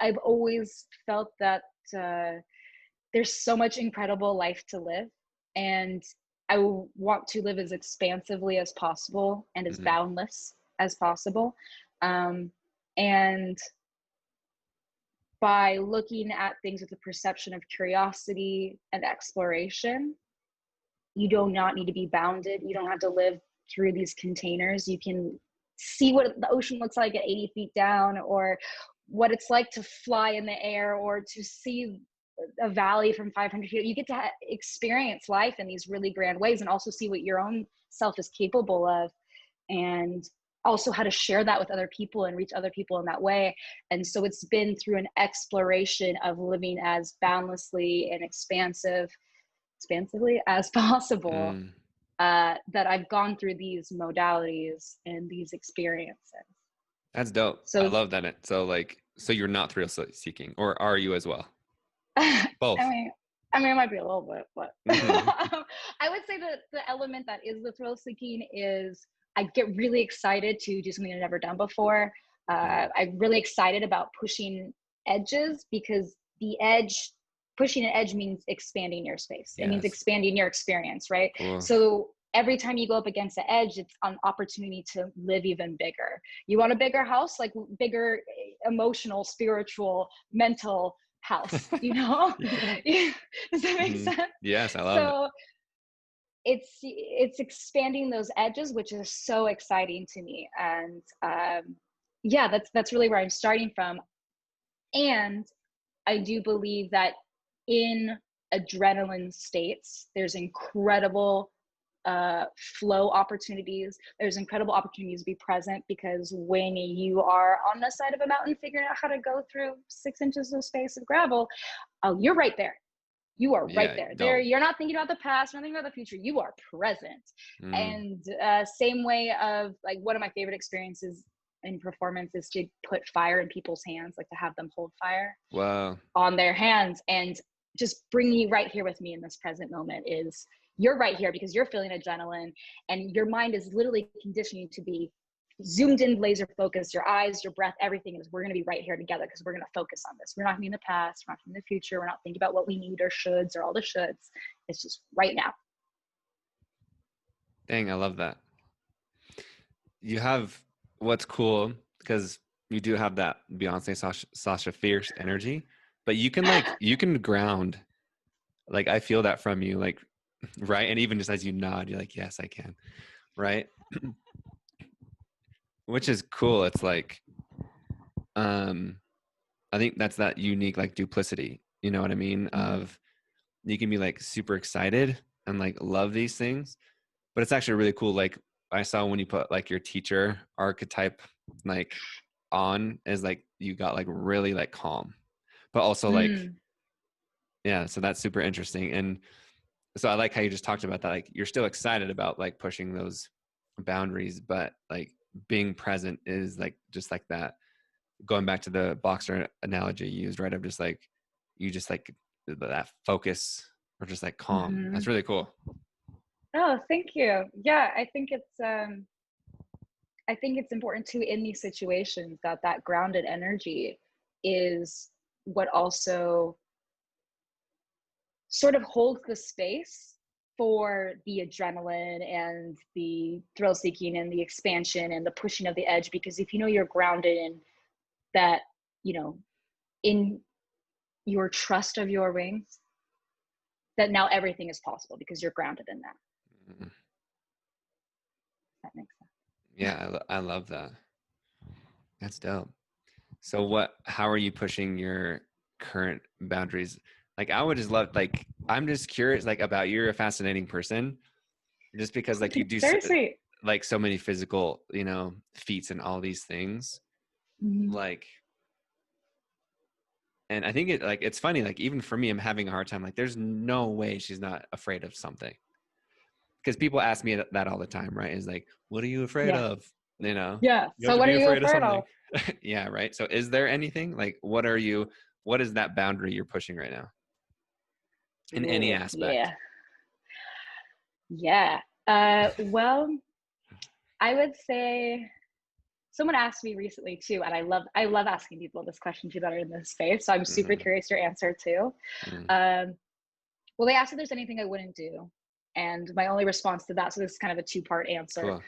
I've always felt that there's so much incredible life to live, and I want to live as expansively as possible and as Mhm. boundless as possible. And by looking at things with a perception of curiosity and exploration, you do not need to be bounded. You don't have to live through these containers. You can see what the ocean looks like at 80 feet down, or what it's like to fly in the air, or to see a valley from 500 feet. You get to experience life in these really grand ways, and also see what your own self is capable of, and also how to share that with other people and reach other people in that way. And so it's been through an exploration of living as boundlessly and expansively as possible, Mm. that I've gone through these modalities and these experiences. That's dope. I So, love that. So you're not thrill seeking, or are you as well? I Both. mean, it might be a little bit, but Mhm. I would say that the element that is the thrill seeking is I get really excited to do something I've never done before. Mm. I'm really excited about pushing edges, because pushing an edge means expanding your space. It means Yes. expanding your experience, right? Cool. So every time you go up against the edge, it's an opportunity to live even bigger. You want a bigger house, like bigger emotional, spiritual, mental house, Yeah. Does that make Mhm. sense? Yes, I love it. So it's expanding those edges, which is so exciting to me. And yeah, that's really where I'm starting from. And I do believe that in adrenaline states, there's incredible flow opportunities. There's incredible opportunities to be present, because when you are on the side of a mountain figuring out how to go through 6 inches of space of gravel, oh, you're right there. You are right Yeah, there. There, dope. you're not thinking about the past, you're not thinking about the future. You are present. Mm. And same way of, like, one of my favorite experiences in performance is to put fire in people's hands, like to have them hold fire Wow. on their hands, and just bring you right here with me in this present moment. Is you're right here because you're feeling adrenaline, and your mind is literally conditioning you to be zoomed in, laser focused. Your eyes, your breath, everything is, we're going to be right here together because we're going to focus on this. We're not thinking the past, we're not thinking the future, we're not thinking about what we need or shoulds or all the shoulds. It's just right now. Dang, I love that. You have what's cool because you do have that Beyonce Sasha Fierce energy, but you can ground. Like I feel that from you, like right, and even just as you nod, you're like, yes, I can, right? Which is cool. It's like, um, I think that's that unique like duplicity. You know what I mean? Mm-hmm. Of you can be like super excited and like love these things, but it's actually really cool. Like I saw when you put like your teacher archetype like on, is like you got like really like calm, but also like Mm. yeah. So that's super interesting. And so I like how you just talked about that. Like you're still excited about like pushing those boundaries, but like being present is like just like that. Going back to the boxer analogy you used, right? Of just like you just like that focus or just like calm. Mm-hmm. That's really cool. Oh, thank you. Yeah, I think it's important too in these situations that that grounded energy is what also sort of holds the space for the adrenaline and the thrill seeking and the expansion and the pushing of the edge. Because if you know you're grounded in that, you know, in your trust of your wings, that now everything is possible because you're grounded in that. Mhm. That makes sense. Yeah, I love that. That's dope. So how are you pushing your current boundaries? Like I would just love, like, I'm just curious, like about, you're a fascinating person just because like you do Very sweet. like so many physical, feats and all these things. Like, and I think it's funny, like even for me, I'm having a hard time. Like there's no way she's not afraid of something. Because people ask me that all the time, right? Is like, what are you afraid Yeah. of? You Yeah. have So to what are be you afraid of afraid something. of? Yeah, right. So is there anything like, what is that boundary you're pushing right now in any Ooh, aspect? yeah. Yeah. Well, I would say someone asked me recently too, and I love asking people this question too that are in this space. So I'm super Mm-hmm. curious your answer too. Mm, Well, they asked if there's anything I wouldn't do, and my only response to that. So this is kind of a two-part answer. cool.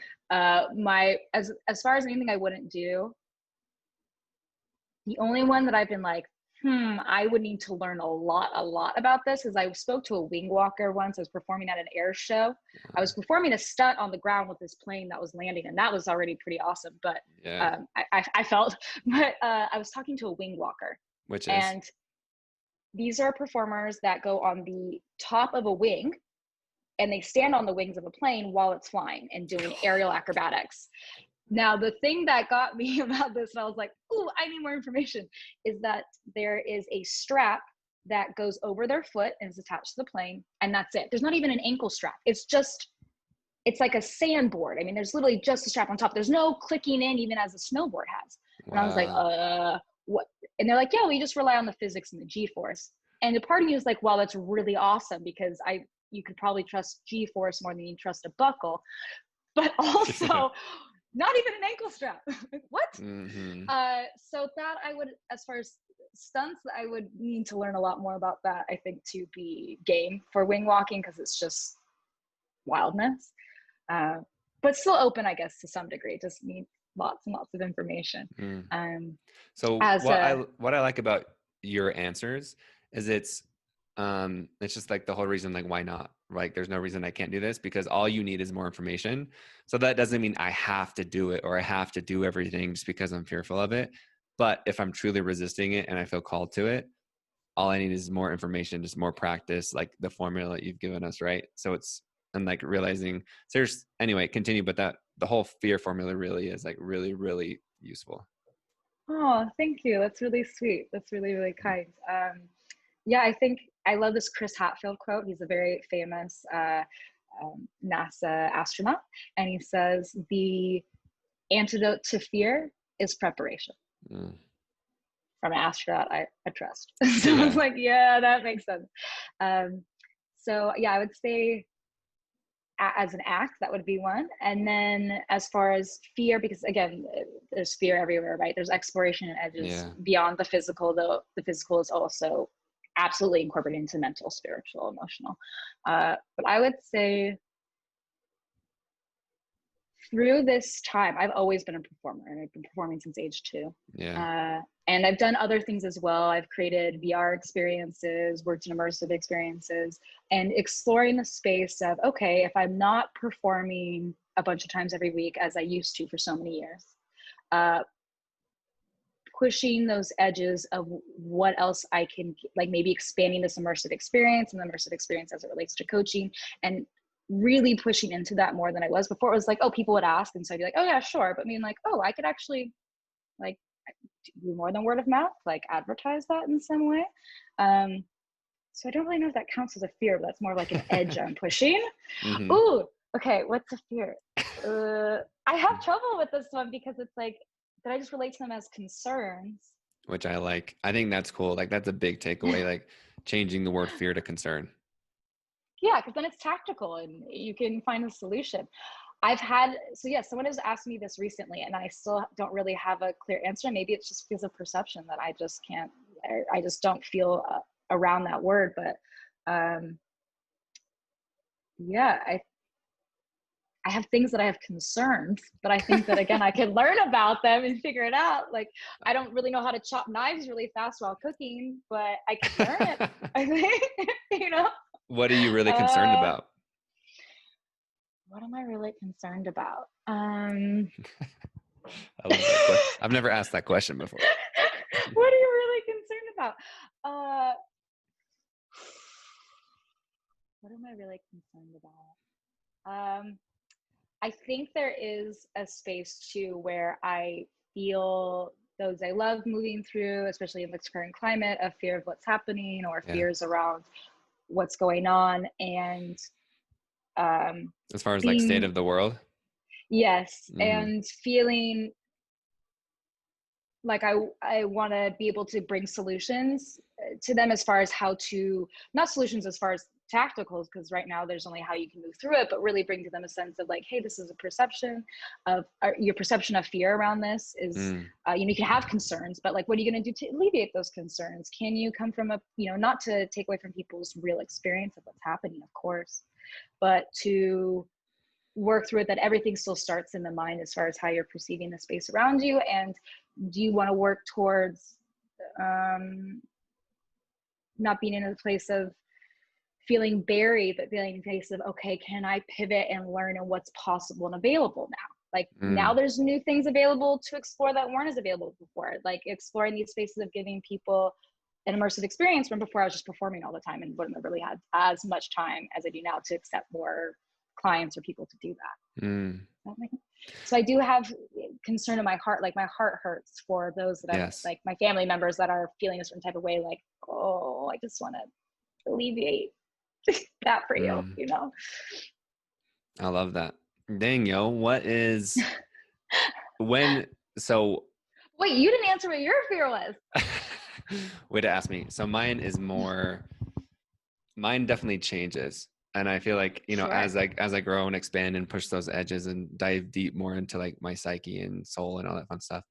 My as far as anything I wouldn't do, the only one that I've been like, I would need to learn a lot about this is I spoke to a wing walker once. I was performing at an air show. I was performing a stunt on the ground with this plane that was landing, and that was already pretty awesome. But Yeah. I felt, but I was talking to a wing walker, Which is, and these are performers that go on the top of a wing and they stand on the wings of a plane while it's flying and doing aerial acrobatics. Now, the thing that got me about this, and I was like, "Ooh, I need more information," is that there is a strap that goes over their foot and is attached to the plane, and that's it. There's not even an ankle strap. It's like a sandboard. I mean, there's literally just a strap on top. There's no clicking in, even as a snowboard has. And I was like, wow. what? And they're like, yeah, we just rely on the physics and the G-force. And a part of me was like, wow, that's really awesome because you could probably trust G-force more than you trust a buckle, but also not even an ankle strap. What? Mm-hmm. So that I would, as far as stunts, I would need to learn a lot more about that, I think, to be game for wing walking because it's just wildness. But still open, I guess, to some degree. Just need lots and lots of information. Mm. Um, So as a what I like about your answers is it's just like the whole reason, like, why not? Like, there's no reason I can't do this because all you need is more information. So that doesn't mean I have to do it or I have to do everything just because I'm fearful of it. But if I'm truly resisting it and I feel called to it, all I need is more information, just more practice, like the formula that you've given us, right? So and like realizing, so anyway, continue, but the whole fear formula really is like really, really useful. Oh, thank you. That's really sweet. That's really, really kind. Yeah, I think I love this Chris Hadfield quote. He's a very famous NASA astronaut. And he says, the antidote to fear is preparation. Mm. From an astronaut I trust. So I was Yeah. like, yeah, that makes sense. So yeah, I would say as an act, that would be one. And then as far as fear, because again, there's fear everywhere, right? There's exploration and edges Yeah. beyond the physical, though the physical is also absolutely incorporated into mental, spiritual, emotional. But I would say through this time, I've always been a performer and I've been performing since age 2. Yeah. And I've done other things as well. I've created VR experiences, worked in immersive experiences, and exploring the space of, okay, if I'm not performing a bunch of times every week as I used to for so many years, pushing those edges of what else I can, like maybe expanding this immersive experience and the immersive experience as it relates to coaching and really pushing into that more than I was before. It was like, oh, people would ask. And so I'd be like, oh yeah, sure. But I mean, like, oh, I could actually like do more than word of mouth, like advertise that in some way. So I don't really know if that counts as a fear, but that's more like an edge I'm pushing. Mm-hmm. Ooh, okay, what's a fear? I have trouble with this one because it's like, that I just relate to them as concerns. Which I like. I think that's cool. Like that's a big takeaway, like changing the word fear to concern. Yeah, because then it's tactical and you can find a solution. Someone has asked me this recently and I still don't really have a clear answer. Maybe it's just because of perception that I just can't, I just don't feel around that word. But yeah, I have things that I have concerns, but I think that again, I can learn about them and figure it out. Like, I don't really know how to chop knives really fast while cooking, but I could learn it. I think, you know. What are you really concerned about? What am I really concerned about? I love that question. I've never asked that question before. What are you really concerned about? What am I really concerned about? I think there is a space too where I feel those I love moving through, especially in this current climate, of fear of what's happening or Yeah. fears around what's going on. And As far as like state being, of the world. yes, Mm-hmm. and feeling like I want to be able to bring solutions to them as far as how to, not solutions as far as tacticals, because right now there's only how you can move through it, but really bring to them a sense of like, hey, this is a perception of your perception of fear around this is, you can have concerns, but like, what are you going to do to alleviate those concerns? Can you come from a, not to take away from people's real experience of what's happening, of course, but to work through it, that everything still starts in the mind as far as how you're perceiving the space around you. And do you want to work towards not being in a place of feeling buried, but feeling in a place of, okay, can I pivot and learn and what's possible and available now? Like now there's new things available to explore that weren't as available before, like exploring these spaces of giving people an immersive experience, when before I was just performing all the time and wouldn't have really had as much time as I do now to accept more clients or people to do that. So I do have concern in my heart, like my heart hurts for those that have, like my family members that are feeling a certain type of way, like, oh, I just want to alleviate that for you, I love that. Dang, yo, what is so wait, you didn't answer what your fear was. Way to ask me. So mine definitely changes. And I feel like, sure, as I grow and expand and push those edges and dive deep more into like my psyche and soul and all that fun stuff.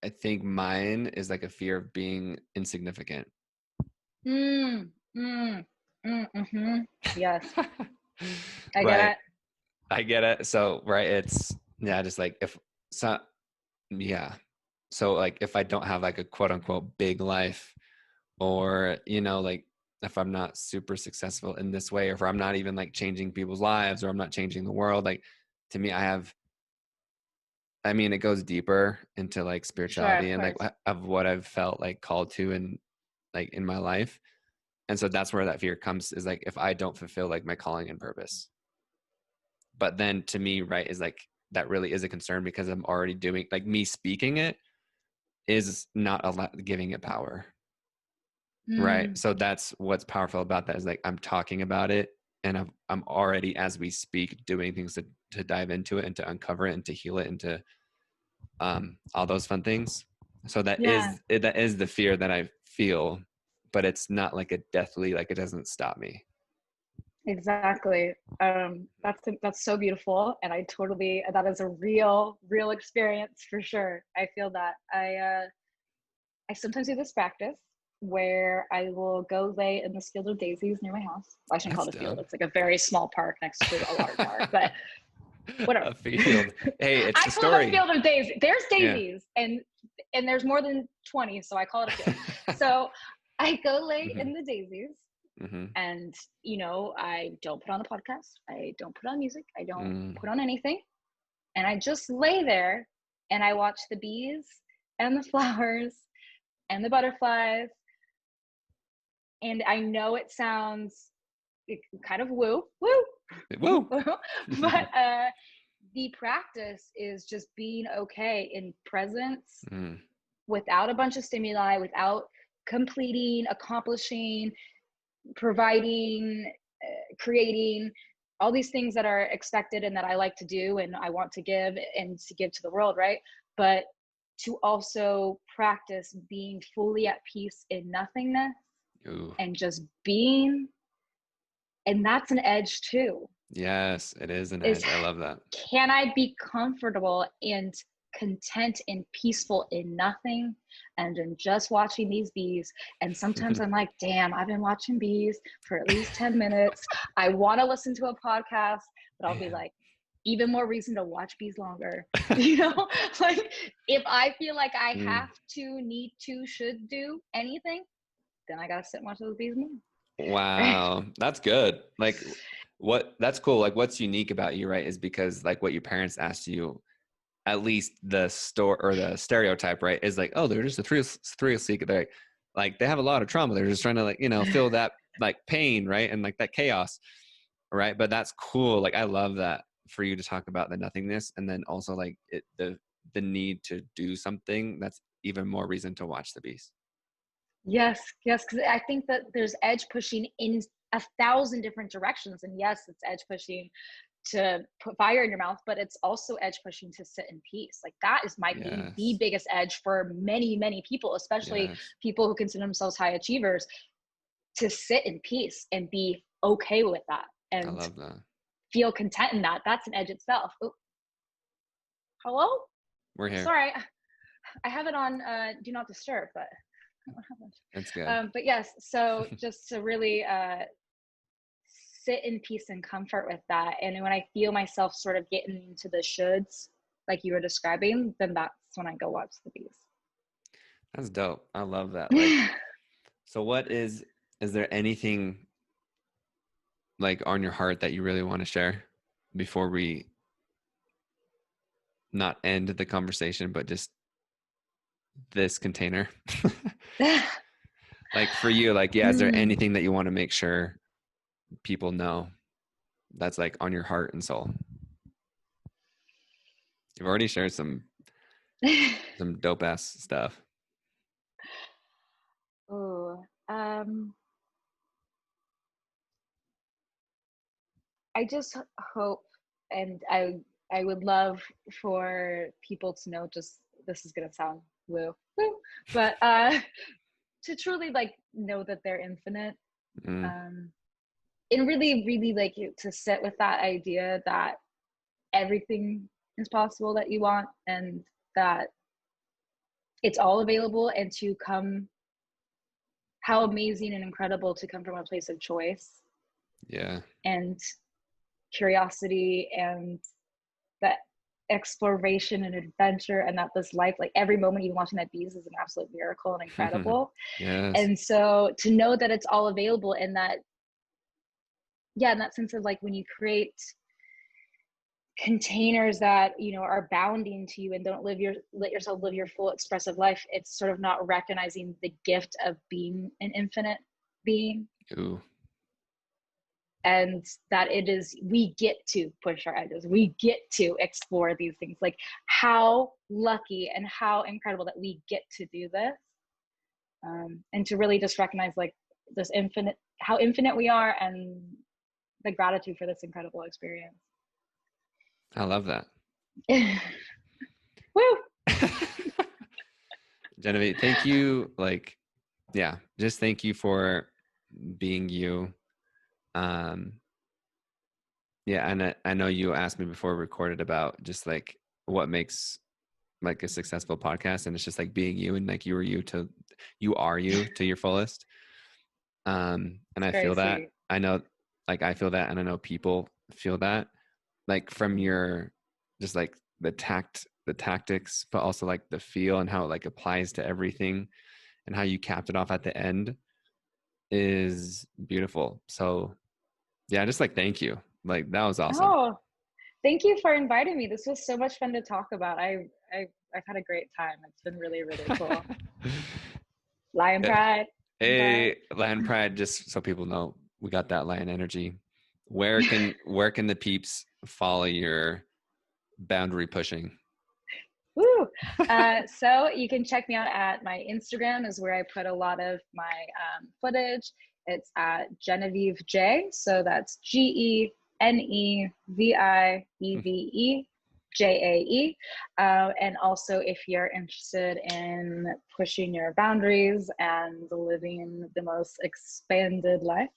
I think mine is like a fear of being insignificant. Yes. I get it. I get it. So, right. It's, just like so like if I don't have like a quote unquote big life, or, like if I'm not super successful in this way, or if I'm not even like changing people's lives, or I'm not changing the world, like to me, it goes deeper into like spirituality, sure, and like of what I've felt like called to and like in my life. And so that's where that fear comes, is like, if I don't fulfill like my calling and purpose. But then to me, right, is like, that really is a concern, because I'm already doing, like, me speaking it is not giving it power. Right. So that's what's powerful about that, is like, I'm talking about it, and I'm already, as we speak, doing things to dive into it and to uncover it and to heal it and to all those fun things. So that is the fear that I feel, but it's not like a deathly, like it doesn't stop me. Exactly. That's so beautiful. And that is a real experience for sure. I feel that. I sometimes do this practice where I will go lay in this field of daisies near my house. Well, I shouldn't call it a field. It's like a very small park next to a water tower, but whatever. A field. Hey, it's I a story. call it a field of daisies. There's daisies, and there's more than 20, so I call it a field. So I go lay in the daisies, and I don't put on the podcast. I don't put on music. I don't put on anything, and I just lay there and I watch the bees and the flowers and the butterflies. And I know it sounds kind of woo, but the practice is just being okay in presence, without a bunch of stimuli, without completing, accomplishing, providing, creating, all these things that are expected and that I like to do and I want to give and to give to the world, right? But to also practice being fully at peace in nothingness. Ooh. And just being. And that's an edge too. Yes, it is an edge. I love that. Can I be comfortable and content and peaceful in nothing and in just watching these bees? And sometimes I'm like, damn, I've been watching bees for at least 10 minutes. I want to listen to a podcast, but I'll be like, even more reason to watch bees longer. Like if I feel like I have to, need to, should do anything, then I gotta sit and watch those bees move. Wow, that's good. Like, that's cool. Like, what's unique about you, right, is because like what your parents asked you, at least the stereotype, right, is like, oh, they're just a thrill seeker. Like they have a lot of trauma. They're just trying to like, fill that like pain, right? And like that chaos, right? But that's cool. Like I love that for you to talk about the nothingness, and then also like the need to do something. That's even more reason to watch the beast. Yes, yes, because I think that there's edge pushing in 1,000 different directions. And yes, it's edge pushing to put fire in your mouth, but it's also edge pushing to sit in peace. Like that is might be the Yes. biggest edge for many, many people, especially Yes. people who consider themselves high achievers, to sit in peace and be okay with that I and love that. feel content in that. That's an edge itself. Oh, hello? We're here. Sorry, I have it on do not disturb, but That's good. but yes, so just to really sit in peace and comfort with that. And when I feel myself sort of getting into the shoulds, like you were describing, then that's when I go watch the beast. That's dope. I love that. Like, so what is there anything like on your heart that you really want to share before we not end the conversation, but just this container? Like for you, like, yeah, is there anything that you want to make sure people know that's like on your heart and soul? You've already shared some dope ass stuff. Oh, I just hope, and I would love for people to know, just this is gonna sound woo woo, but to truly like know that they're infinite. And really, really like to sit with that idea that everything is possible that you want, and that it's all available, and to come, how amazing and incredible to come from a place of choice. Yeah. And curiosity and that exploration and adventure, and that this life, like every moment even watching that beast is an absolute miracle and incredible. Yes. And so to know that it's all available, and that, yeah, in that sense of like when you create containers that, you know, are bounding to you and don't let yourself live your full expressive life, it's sort of not recognizing the gift of being an infinite being. Ooh. And that it is, we get to push our edges, we get to explore these things. Like how lucky and how incredible that we get to do this, and to really just recognize like this infinite, how infinite we are, and the gratitude for this incredible experience. I love that. Woo! Genevieve, thank you. Like, yeah, just thank you for being you. Yeah, and I know you asked me before we recorded about just like what makes like a successful podcast, and it's just like being you, and like you are you to your fullest. And I feel that. I know, like I feel that, and I know people feel that, like from your just like the tactics, but also like the feel and how it like applies to everything, and how you capped it off at the end is beautiful. So yeah, just like thank you. Like that was awesome. Oh, thank you for inviting me. This was so much fun to talk about. I've had a great time. It's been really, really cool. Lion Pride. Hey, Lion Pride, just so people know, we got that lion energy. Where can the peeps follow your boundary pushing? Woo! So you can check me out at my Instagram, is where I put a lot of my footage. It's at Genevieve Jae. So that's GeneviveJae. And also, if you're interested in pushing your boundaries and living the most expanded life,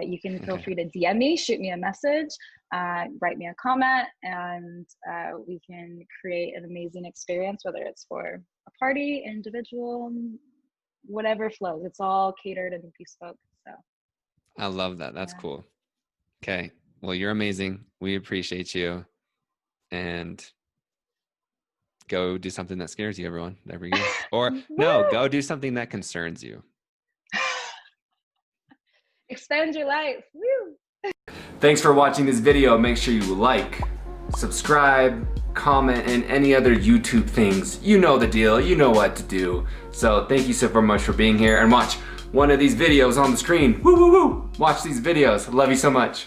you can feel free to DM me, shoot me a message, write me a comment, and we can create an amazing experience, whether it's for a party, individual, whatever flows. It's all catered and bespoke. So I love that. That's cool. Okay. Well, you're amazing. We appreciate you. And go do something that scares you, everyone. There we go. Or no, go do something that concerns you. Expand your life. Woo! Thanks for watching this video. Make sure you like, subscribe, comment, and any other YouTube things. You know the deal. You know what to do. So thank you so very much for being here, and watch. one of these videos on the screen. Woo, woo, woo. Watch these videos. I love you so much.